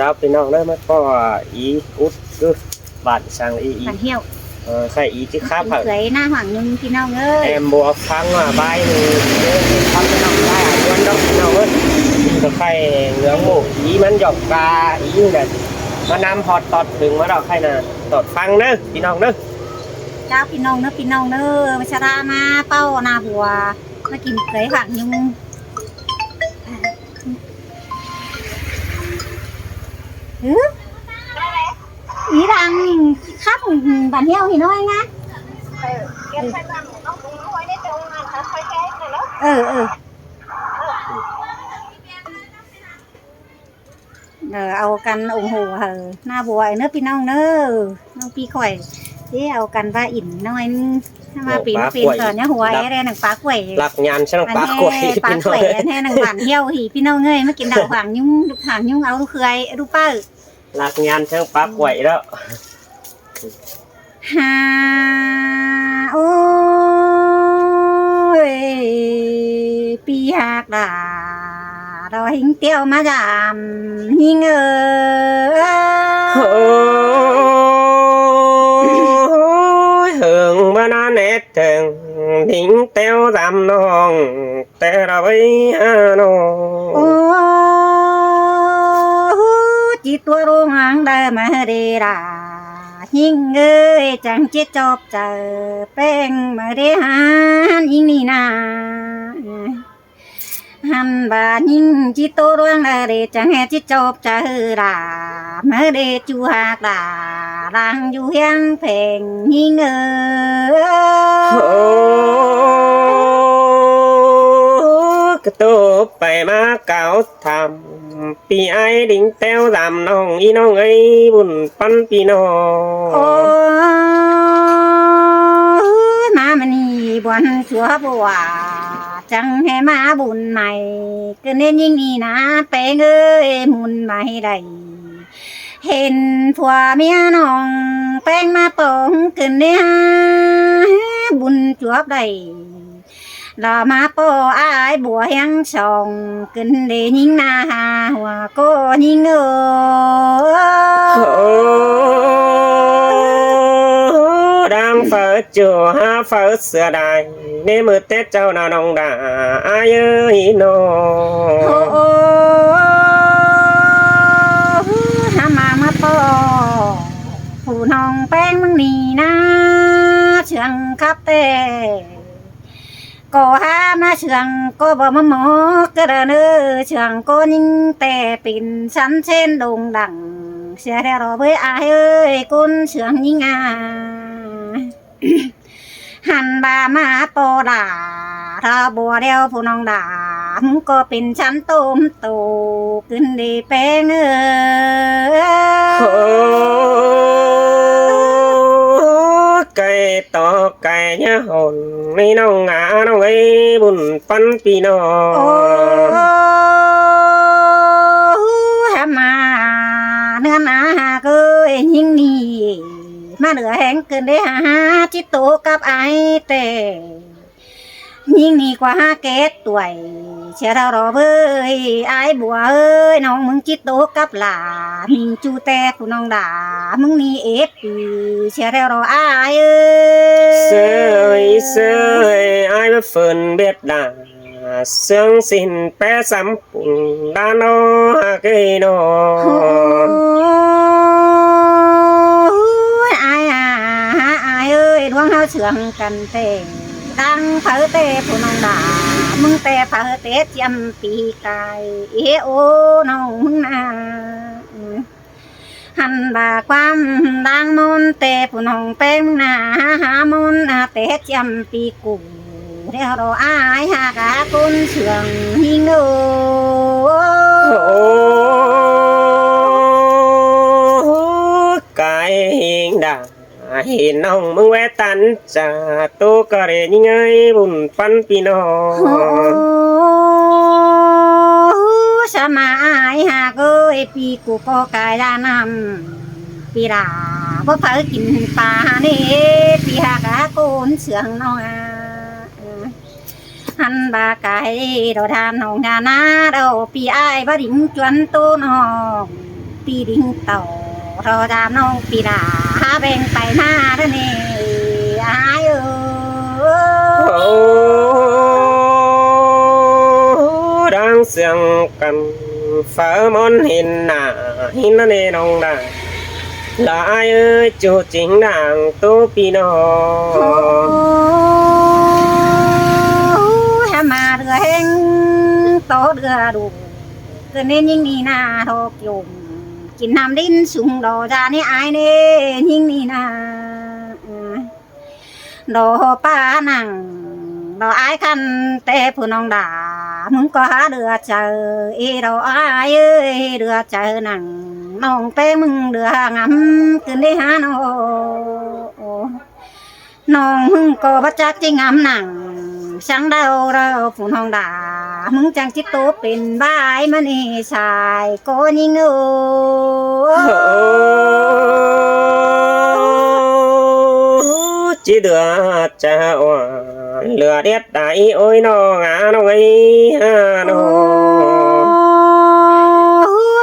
เจ้าพี่น้องเด้อมาก็อีอุดคือบาดสั่งอีผันเหี่ยวใส่อีที่ข้าผักเคยหน้าหวังนึงพี่น้องเอ้ยแอมบัวฟังว่าใบนึงทำพี่น้องได้ย้อนดอกพี่น้องเอ้ยก็ไข่เหลืองหมูอีมันหยอกกาอีเนี่ยมานำพอตอดถึงมาดอกไข่น่ะตอดฟังเด้อพี่น้องเด้อเจ้าพี่น้องเด้อพี่น้องเด้อมาชรามาเป้านาบัวมากินเคยหวังนึงý đang khắp bản heo thì nó anh á aoกันủng hộ hờ na bùi nữa pin nong nữa nong pi khỏi thế aoกันva ỉn nóiมาปีนปีนก่อนเนี่ยหัวไอ้แร่หนังปลาก๋วยหลักงานใช่หนังปลาก๋วยปลาก๋วยแท้หนังbản heo thìพี่น้องเอ้ยมากินดาวหางยุ่งดูหางยุ่งเอาดูเคยดูป้าหลักงานใช่ปลาก๋วยแล้วฮ่าโอ้ยปีหักด่ารอหิงเตี้ยวมาจามหิงหึงบ้านเน็ตถึงหิงเตี้ยวจำน้องแต่เราไม่หาน้องโอ้จิตตัวรุ่งหางได้มาเดราหิงจังจิตจบเจอแป้งมาเดหานหิงนี่นาหันบาหิงจิตตัวรุ่งได้จังให้จิตจบเจอรามาเดจูหักดาลังอยู่ยังเพลงหิงกระตุกไปมาเก่าทำปีไอ้ดิ่งเต้วดำน้องอีน้องไอ้บุญปันปีน้องโอ้มามันนี่บวนชัวบัวจังให้มาบุญใหม่ก็เน้นยิ่งนี่นะเป้งเอ้ยมุนใหม่ได้เห็นผัวเมียน้องแป้งมาปองขึ้นเนี่ยบุญจวบได้รอมาโปอายบัวยังส่องขึ้นเดยิงนาหัวโกยิงđang phở chùa ha phở sửa đài nên mưa tết châu nào nông đã ai ơi nó ha màโปผู้น้องแป้งมึงนี่นะเชิงคับเต้ก็หามาเชิงก็บ่มาหมอกระเนอเชิงก็ยิ่งแต่ปิ่นฉันเช่นดงดังเสียแต่รอเว้ยอายเอ้ยกุนเชิงยิ่งหันบามาโปด่าถ้าบัวเดียวผู้น้องด่าก็เป็นฉันต้มโตขึ้นดีแป้งไก่ต่อไก่เนี่ยหอนไม่น้องงาน้องไอ้บุญปันปีน้องฮามาเนื้อหนาก็ยิ่งนี่มาเหลือแห้งเกินได้หาจิตโตกับไอเต้ยิ่งนี่กว่าเกตตัวเชื่อเรารอเว้ยไอ้บัวเอ้ยน้องมึงจิตโตกับหลามิงจูแต่ผู้น้องด่ามึงนี่เอฟปีเชื่อเรารอไอ้เอ้ยเสยไอ้มาฝืนเบ็ดด่าเสื่องสินแปะซ้ำปุ่นด้านนอฮักไอ้นอไอ้เอ้ยดวงเฮาเชื่องกันเต้ดังเผอเตผู้น้องด่ามึงแต่เผอเตเจียมปีกายโอน้องมึงนาหันบาความดังมนเตผู้น้องแป้งนาหามนเตเจียมปีกูเดี๋ยวเราอายหากาคุณเชื่องหิงไก่หิงด่าเห็นน้องมึงแวะตันจ่าโตกระเรนยังไงบุญปันปีน้องสมาอายหากเอ้ยปีกูก็กายดานำปีราบ่เผอกินปลานี่ปีหากาโกนเสืองน้องหันบากายเราทานน้องงานาเราปีอายบ่ดิ่งจวนโตน้อง ป ปีดิ่งเต่ารอตามน้องปีดาหาแบ่งไปหน้าเด้อนี่อายเอ้ โอ้ดังเสียงกันฟ้ามนหินหน้าหินนั่นเองน้องได้ลายเอ้ยจูจริงดังตัวพี่น้อง แฮมาเรือเฮงโตเรือดูเกินเน้นยิ่งนี่นาทอกยมกินน้ำดิ้นสูงดอจานี่อายเน่ยิ่งนี่นาดอป้านังดออายคันแต่ผู้น้องด่ามึงก็หาเรือเจออีดออายเอ้ยเรือเจอนังน้องแต่มึงเรืองำขึ้นได้หาน้องน้องมึงก็บัจักจริงงำหนังช่างเราผู้น้องด่ามึงจังจิตโตเป็นบ้ายมันเอชายก็ยิงchỉ được cha oan lừa đét đại ôi nó ngã nó ấy ha nó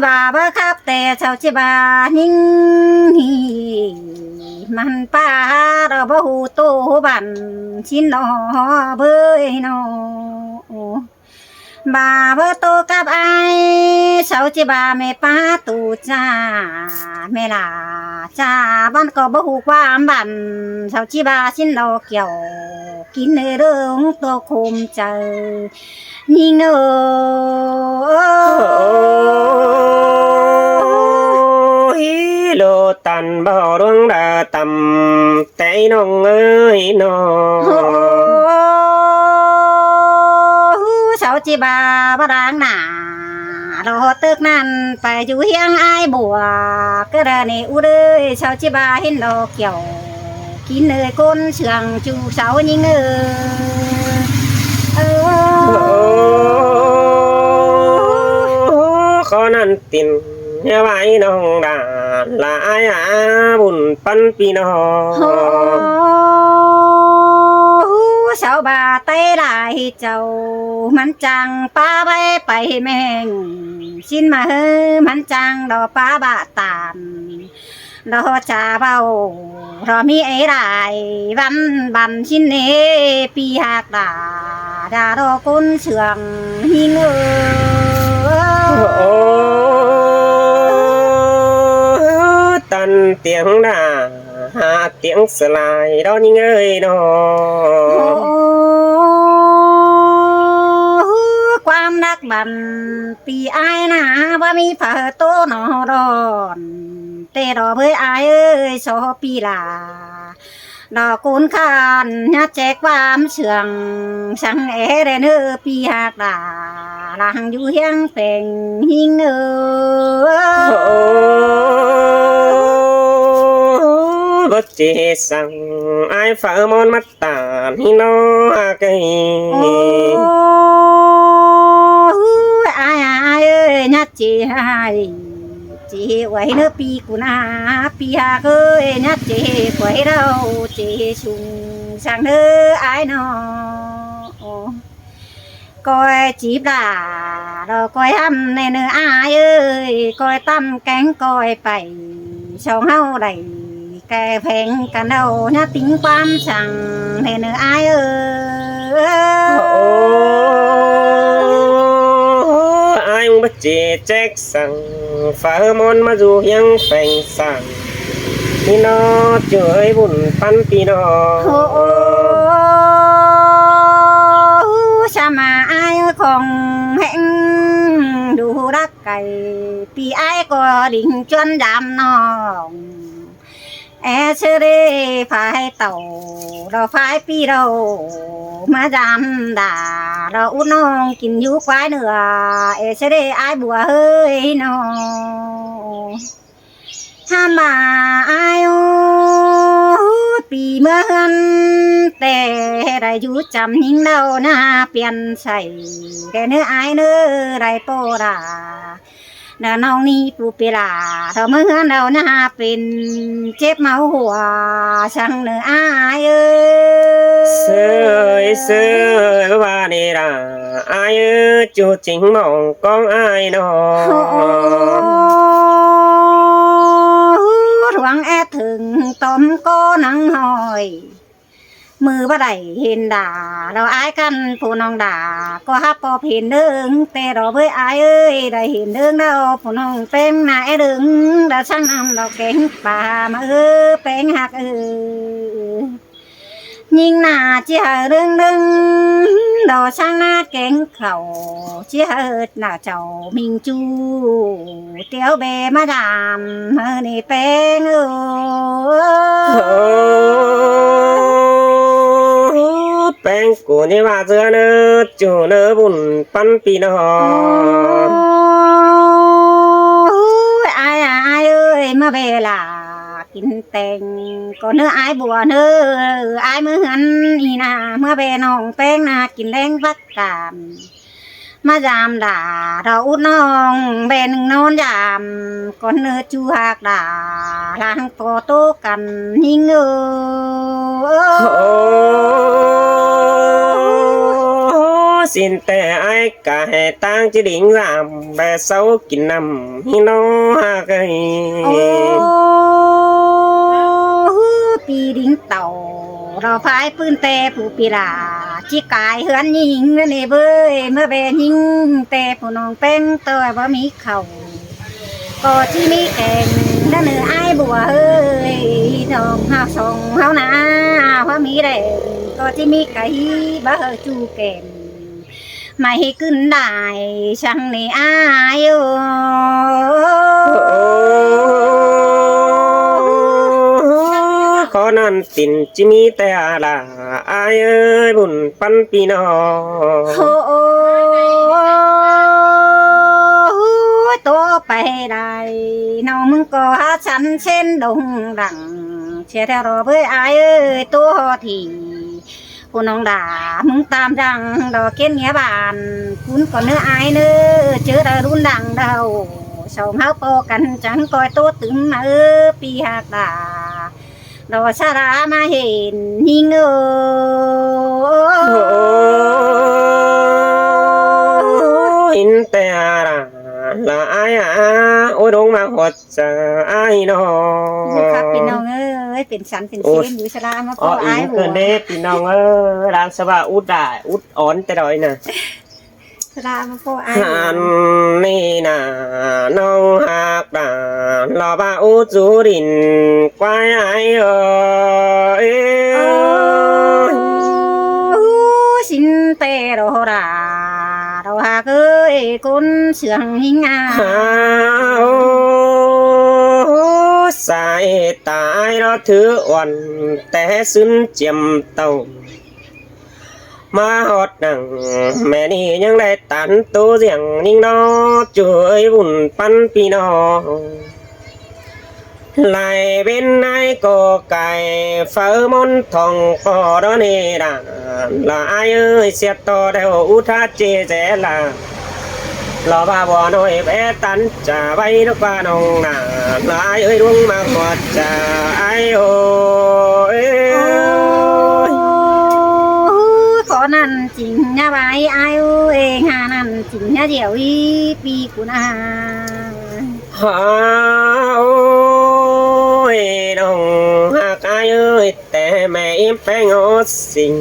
บาบครับแต่เจ้าจิบานิ่งมันป้าเราบ่หูโตบันชินนอเบยนอบาเบโตกับไอเจ้าจิบาแม่ป้าตูจ้าแม่ลาจ้าบ้านก็บ่หูความบันเจ้าจิบาชินนอเกี่ยวกินในเรื่องตัวคมเจอยิงlô tàn bao đuông đã tầm tay nông ơi nó sao chi bà đang nà rồi tức nan phải chú hiang ai bùa cái đà này u đơi sao chi bà hin lo kiểu kín nơi côn trường chú sáu nhưng khó năn tin nhà bài nông đã là ai buồn phân pi nó sao bà tay lại chầuมันจังป้าไปไปแม่งชินมาเฮมันจังดอป้าบะตามดอจ่าเบารอมีไอ้ไรวันบันชินเนปีหักดาดอกุนเชืองหิงtan tiếng đà hạ tiếng sờ lại đó những ơi nó ความรักบันปีอายนะว่ามีเผอโตหนอรอนแต่ดอกเบยอายเอ้ยโซปีลาดอกกุนคานยัดแจกความเชื่องช่างเอเรเนอปีหักดาหลังอยู่เฮียงเป่งหิงbất chế rằng ai phở món mắt tàn hi nó cây ai ơi nhát chị hai chị quay nước pi của na pi hà ơi nhát chị quay đâu chị sùng sang nước ai nó coi chỉ là rồi coi hâm này nữa ai ơi coi tâm cánh coi phải sông hao đầy cái phèn cả đầu nhá tính quan chẳng này nữa ai ai cũng bất chế trách rằng phá món mà dù hiang phèn sang thì nó chơi buồn phân pi nó sao mà ai không hẹn đủ đắc cày pi ai có định chuyên đam nó sẽ đi phải tàu rồi phải pi đâu mà dám đà rồi út non kín dú quái nữa sẽ đi ai bùa hơi nó ham bà ai pi mưa hơnแต่ได้อยู่จำยิ่งเราหน้าเปลี่ยนใส่แต่เนื้ออายเนื้อไรโตดาน้องนี่ปูเปล่าเธอเมื่อเราหน้าเป็นเจ็บเมาหัวช่างเนื้ออายsơi ba đi là ai chú chính mong con ai nó อยมือบ่ได้เห็นด่าเราอายกันผู้น้องด่าก็ฮับพอเห็นเด้งแต่เราเบ้ยอายเอ้ยได้เห็นเด้งเราผู้น้องเป็นนายเด้งเราช่างนำเราเก่งป่ามาเป็นหักยิงหน้าเจ้าเรื่องนึงเราช่างหน้าเก่งเขาเจ้าหน้าเจ้ามิงจูเตียวเบมาดามเมื่อนี่เป็นเป็นกูนี่ว่าเจอเนื้อจูเนื้อบุญปันปีนออายเอ้ยมาเวลากินแตงก็เนื้ออายบัวเนื้ออายมือหันอีนาเมื่อเบน้องแป้งนากินแดงพักกามมายามด่าเราอุดน้องเบนนอนยามก่อนเนื้อจูหักด่าล้างโตโตกันยิงสินแต่ไอ้กะให้ตั้งจะดิ่งรำแบบเศร้ากินน้ำฮิโนฮากะฮีปีดิ้งเต่าเราพายปืนแต่ผู้ปีลาจิกายเฮือนยิงนั่นเองเบ้ยเมื่อเบนยิงแต่ผู้น้องเป็นตัวว่ามีเข่าก็ที่มีแก่งนั่นเนื้อไอ้บัวเฮ้ยน้องหาส่งเฮานาว่ามีแรงก็ที่มีไก่บ้าจูแก่งไม่ให้ขึ้นได้ช่างนี่อายขอนั่นตินจิมีแต่อะไรอายเอ้ยบุญปันปีนอตัวไปได้น้องมึงก็หาฉันเช่นดงดังเชื่อแต่รอเบื่ออายเอ้ยตัวทีผู้น้องด่ามึงตามดังดอกเกี้ยนเงี้ยบานคุณก็เนื้ออายเนื้อเจอแต่รุ่นดังเดาสองเฮาโปกันจังคอยตัวตึงมาปีหักด่าดอกชารามาเห็นยิงอินแต่อะไรละอายโอ้ดงมาหดจะอายน้องครับพี่น้องเอ้ยเป็นสันเป็นเซนอยู่ชรามาพ่ออายหัวเกินเด้พี่น้องร้านสบาอุดได้อุดอ่อนแต่ดอยน่ะชรามาพ่ออายอันนี่น่ะน้องหักด่ารอบ้าอุดจูดินควายอายสินเตโรราเราหากเอ้ยคนเสียงหิงาสายตายเราถือวันแต่ซึ้นเจียมเต่ามาหอดหนังแม่นี่ยังได้ตันตัวเสียงนิ่งนอช่วยบุญปันปีนอไหลเป็นนายก็ไก่เฝ้ามนทองปอดเนดาลาเอ้ยเสียต่อเดวอุทาเจเจลารอบ้าบ่อน้อยแพ้ตันจะไว้นักบ้านองนาลาเอ้ยดวงมาหอดจะไอโอขอนั่นจริงนะไว้ไอ้เองหานั่นจริงนะเดี๋ยวอีปีกูนาฮาโอ้ยน้องหักอายเอ้ยแต่แม่อิ่มแป้งอดสิ่ง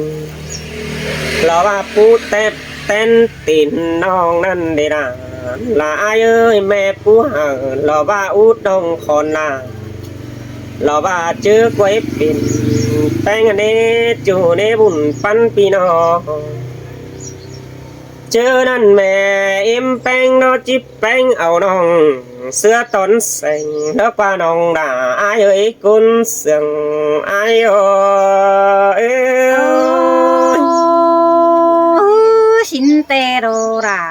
รอว่าปูเต็บเต้นตินน้องนั่นเดนาลาอายเอ้ยแม่ปูหารอว่าอุดน้องคอนนารอว่าเจอไว้ปิ่นแป้งอันนี้จูในบุญปันปีนอเจอนั่นแม่อิ่มแป้งนอจิบแป้งเอาน้องเสื้อต้นแสงแล้วป้าน้องด่าอายเอ้ยกุนเสียงอายเอ้สินเตโรรา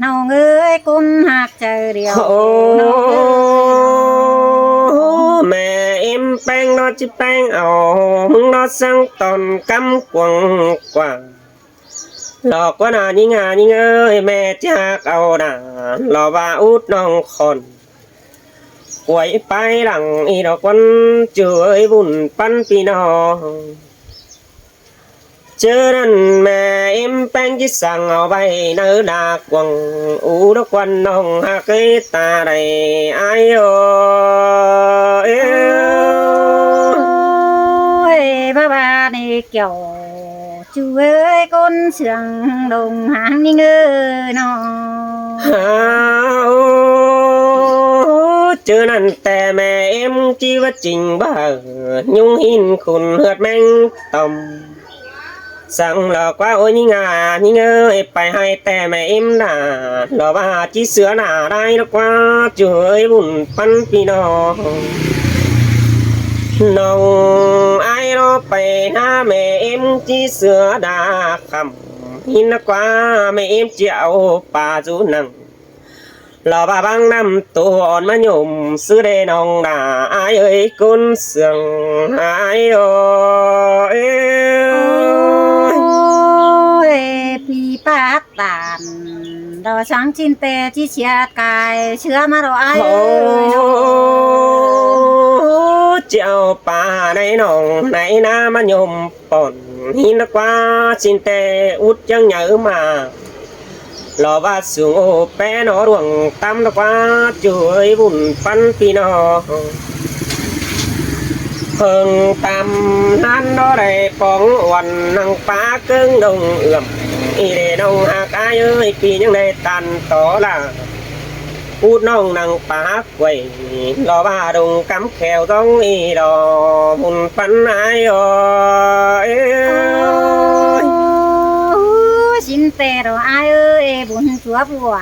น้องเอ้ยกุนหักใจเดียวแม่อิ่มแป้งนอจิบแป้งเอามึงนอสังตอนกำกวงกว่างหลอกว่านานี่งานี่เอ้ยแม่จากเอาหนาหลอกว่าอุดน้องคนกวยไปหลังอีดอกวันเจอไอ้บุญปันปีนอเจอนั่นแม่เอ็มแป้งที่สั่งเอาไปเนื้อดากวังอูดอกวันน้องหักตาใดไอ้บ chú ơi con sương đồng hàng đi ngơ nó chưa nănแต่แม่เอ็มชีวจริงบ้าnhungหินคุณเหือดแมงต่อมสั่งหลอกว่าโอ้ยนี่งานี่เงยไปให้แต่แม่เอ็มด่าหลอกว่าจีเสือหน้าได้หรอกว่าช่วยบุญปันพี่น้องน้องไอ้รอไปหาแม่เอ็มจีเสือด่าคำหินกว่าแม่เอ็มจะเอาป่าจูนังลอบ่าบังน้ำตัวอ่อนมาหยุ่มซื้อได้น้องด่าไอ้เอ้ยกุนเสืองไอ้โอ้ย พี่ปากตานเราช่างจินเตที่เชียดกายเชื่อมาเราไอ้ โอ้เจ้าป่าในหนองในน้ำมันยมป่นหินกว่าสินแต่อุดยังเหยอะมาหล่อว่าสูงโอแปะหนอดวงตำตะกว่าช่วยบุญปันพี่น้องเพิ่งตำนั้นđóได้ปองวันนังป้าเกิ้งดงเอื่อมอีเดน้องหากอายเอ้ยปียังได้ตันต่อละพูดน้องนังป้าไว้รอว่าดงกำแขวต้องอีดอบุญปันอายเอ้ย xin tê rồi ai ơi buồn chúa bùa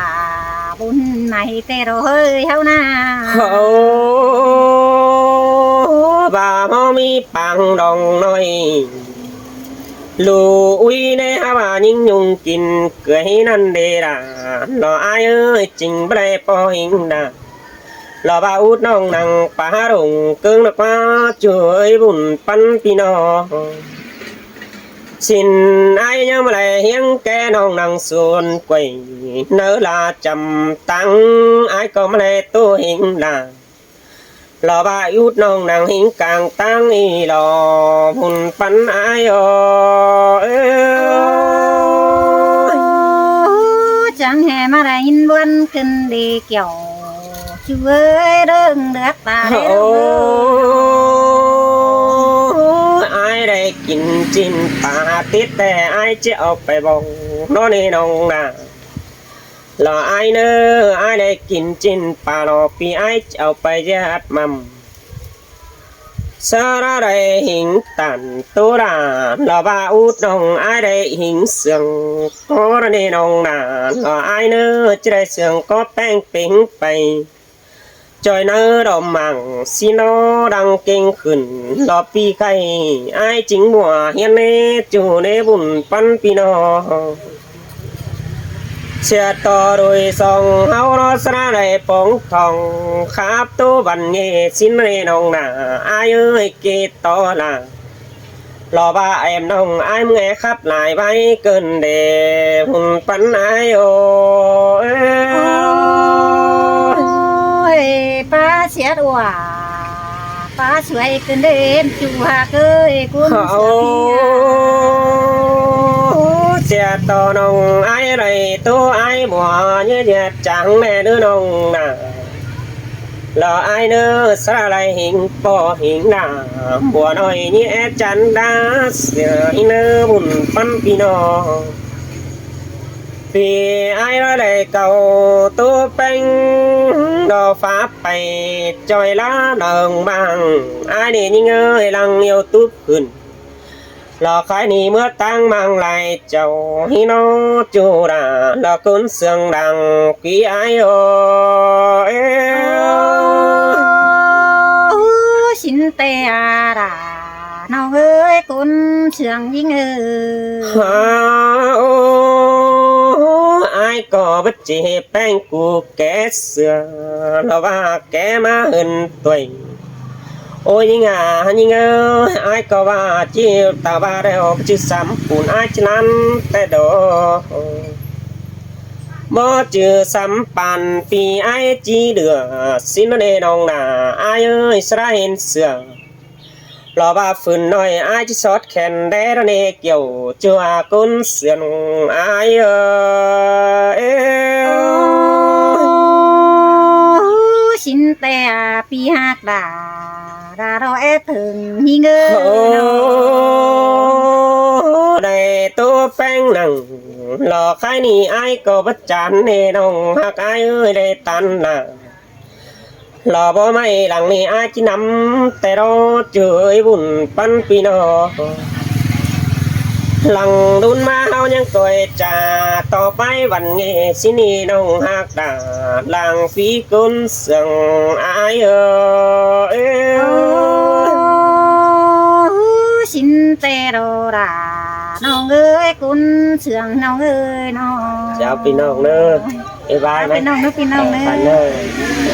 buồn này tê rồi hơi hao na บ่าหอมีปังดองน้อยลูอุ้ยในหาว่ายิ่งยุงกินเกยนั่นเดร่ารออายเอ้ยจริงบ่ได้ปอหิงดารอบ่าอุดน้องนังป่าดงเกิงนักว่าช่วยบุญปันพี่น้องสินไอ้ยังมาเลยเฮียงแกน้องนังส่วนกวยเนื้อลาจำตังไอ้ก็มาเลยตัวหิงดารอบ่ายุดน้องนังหิงกลางตังอีรอบุญปันไอ้เอ้ย chẳng hề mà đã in buồn kinh đi kiểu chú ơi đừng được ta đấy ไอ้ได้กินจินปาติดแต่ไอ้จะเอาไปบอกน้องนี่น้องนะรอไอ้เนอไอ้ได้กินจินปาโนปีไอ้จะเอาไปยัดมัมสระได้หิงตันตัวดารอบ่าอุดน้องไอ้ได้หิงเสียงก็นี่น้องนะรอไอ้เนอจะได้เสียงก็แป้งปิ้งไปจอยเนื้อดอมมังซีโนดังเก่งขึ้นรอปีไข่ไอ้จิงบัวเฮียนเนจูเนบุญปันปีนอเสียต่อโดยสองเฮารอสระได้ปองทองขาบตัวบันเงสินเรนองหน้าไอ้เอ้ยเกตต่อละรอบ่าแอมน้องไอ้เมื่อครับหลายใบเกินเดบุญปันไอ้โอba xét quả ba xuôi cơn đêm chú hạ ơi cuốn xe to nông ai đây tô ai bỏ như nhật chẳng mẹ đứa nông nà lò ai nữa xa lại hình bỏ hình nà bùa nói như chắn đá xưa nữa buồn phân pino vì ai nói đây cầu tô bánh đồ pháp bày trôi lá đồng bằng ai để những ơi lăng yêu túp hừng lò khai ni mưa tăng mang lại chầu hi nó chu đà lò cún sương đằng quý ai ơi xin tê à đà nào ơi cún sương vinh ai có bất chỉ bánh của kẻ xưa lò ba kẻ má hơn tuổi ôi nhưng ai có ba chiều tao ba đeo chứ sắm phun ai chứ năn té đồ mơ chứ sắm bàn vì ai chỉ được xin nó đề đồng là ai ơi xa hình sửa lò ba phun nói ai chứ sót khen đế đó nè kiểu chưa con sườn ai xin tè pi hạt đà rồi thường nghi ngờ đây ตัวแป้งหนังหลอกใครนี่ไอ้ก็ประจานเนน้องหักไอ้เอ้ยได้ตันน่ะหล่อบ่ไม่หลังนี่ไอ้จีนำแต่รอเจอบุญปันปีนอหลังดุนมาเฮายังตัวจ่าต่อไปวันเงสินีน้องหักดาหลังฟีกุนเสียงไอ้เอ้ย สินเตโรราน้องเอ้ยกุนเสืองน้องเอ้ยน้อง chào pin nong nữa bye bye พี่น้องเด้อพี่น้องเด้ bạn อ ơi